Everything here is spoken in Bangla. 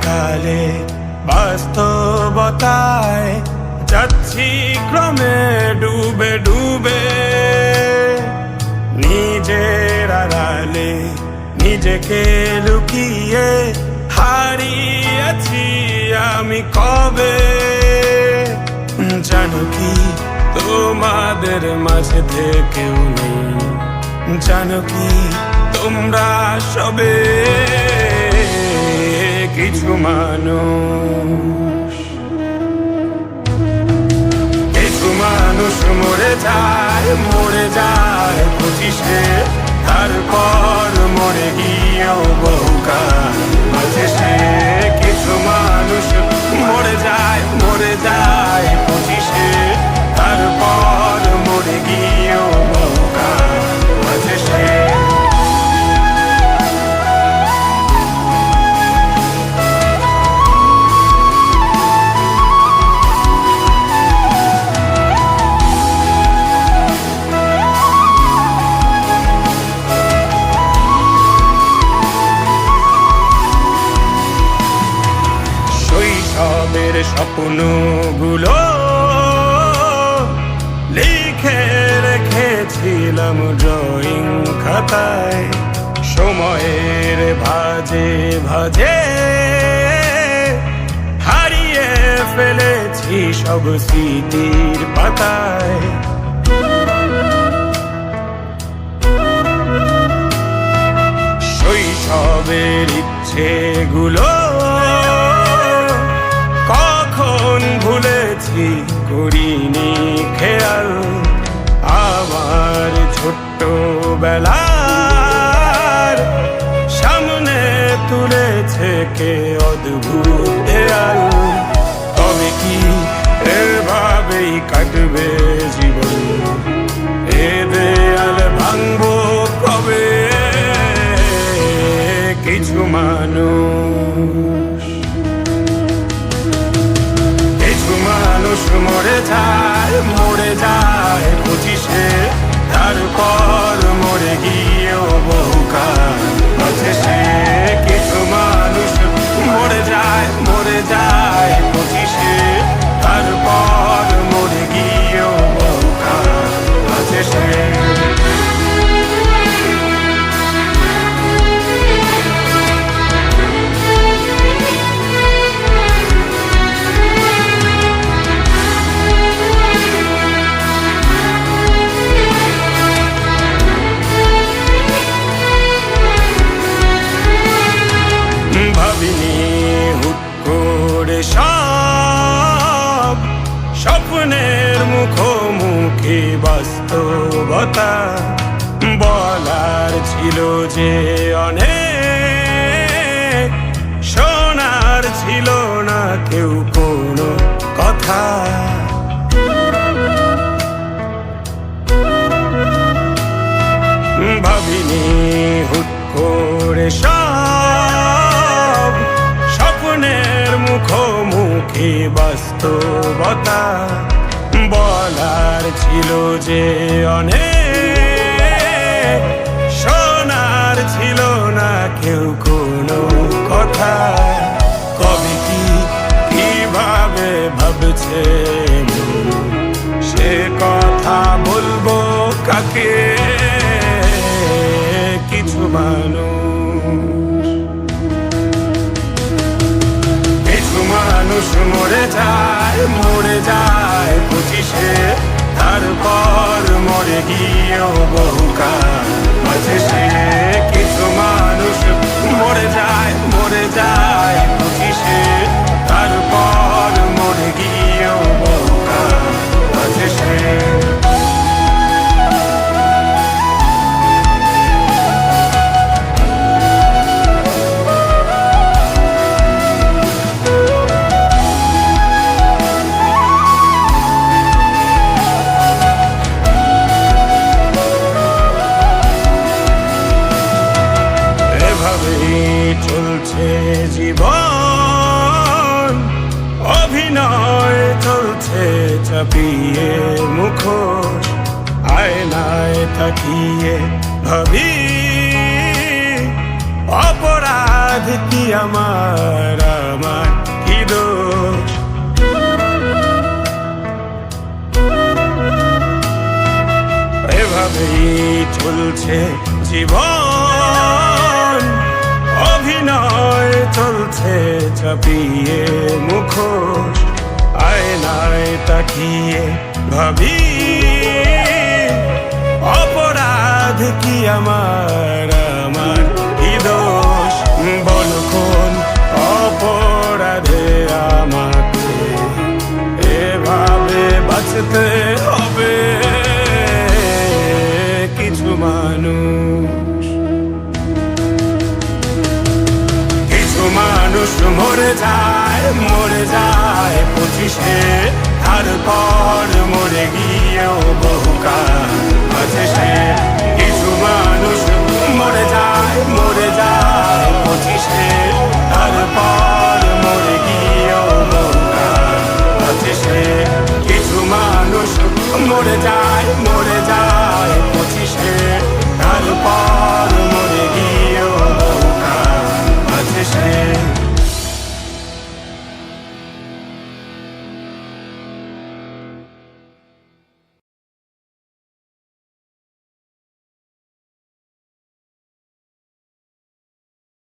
কালে বাস্তবতায় যাচ্ছি ক্রমে ডুবে ডুবে, নিজের আড়ালে নিজেকে লুকিয়ে হারিয়েছি আমি কবে। জানো কি তোমাদের মাঝে থেকেও নেই, জানো কি তোমরা সবে কিছু মানুষ। কিছু মানুষ মরে যায় 25-এ, তারপর মরে গিয়েও বহুকাল বাঁচে সে। কিছু মানুষ মরে যায় 25-এ, তারপর মরে গিয়েও বহুকাল বাঁচে সে। শৈশবের স্বপ্নগুলো লিখে রেখেছিলাম ড্রয়িং খাতায়, সময়ের ভাজে ভাজে হারিয়ে ফেলেছি সব স্মৃতির পাতায়। শৈশবের ইচ্ছেগুলো কখন ভুলেছি করিনি খেয়াল, আমার ছোট্ট বেলার সামনে তুলেছে কে অদ্ভুত দেয়াল। তবে কি এভাবেই কাটবে জীবন, এ দেয়াল ভাঙবো কবে? কিছু মানুষ মরে যায় 25-এ, তারপর মরে গিয়েও বহুকাল বাঁচে সে। কিছু মানুষ মরে যায় 25-এ, তারপর মরে গিয়েও বহুকাল বাঁচে সে। ভাবিনি হুট করে সব স্বপ্নের মুখোমুখি বাস্তবতা, বলার ছিল যে অনেক, শোনার ছিল না কেউ কোনো কথা। ভাবিনি হুট করে সব স্বপ্নের মুখোমুখি বাস্তবতা, বলার ছিল যে অনেক, শোনার ছিল না কেউ কোনো কথা। কবে কি কিভাবে ভাবছে সে কথা বলবো কাকে? কিছু মানুষ মরে যায় 25-এ, তারপর মরে গিয়েও বহুকাল বাঁচে সে। কিছু মানুষ মরে যায় 25-এ, তারপর মরে গিয়েও বহুকাল বাঁচে সে। চলছে জীবন, অভিনয় চলছে চাপিয়ে মুখোশ, আয়নায় তাকিয়ে ভাবি অপরাধ অপরাধ কি আমার কি দোষ? এভাবেই চলছে জীবন, অভিনয় চলছে চাপিয়ে মুখোশ। আয়নায় তাকিয়ে ভাবি অপরাধ কি আমার কি দোষ? বলো কোন অপরাধে আমাকে এভাবে বাঁচতে হবে? কিছু মানুষ মরে যায় 25-এ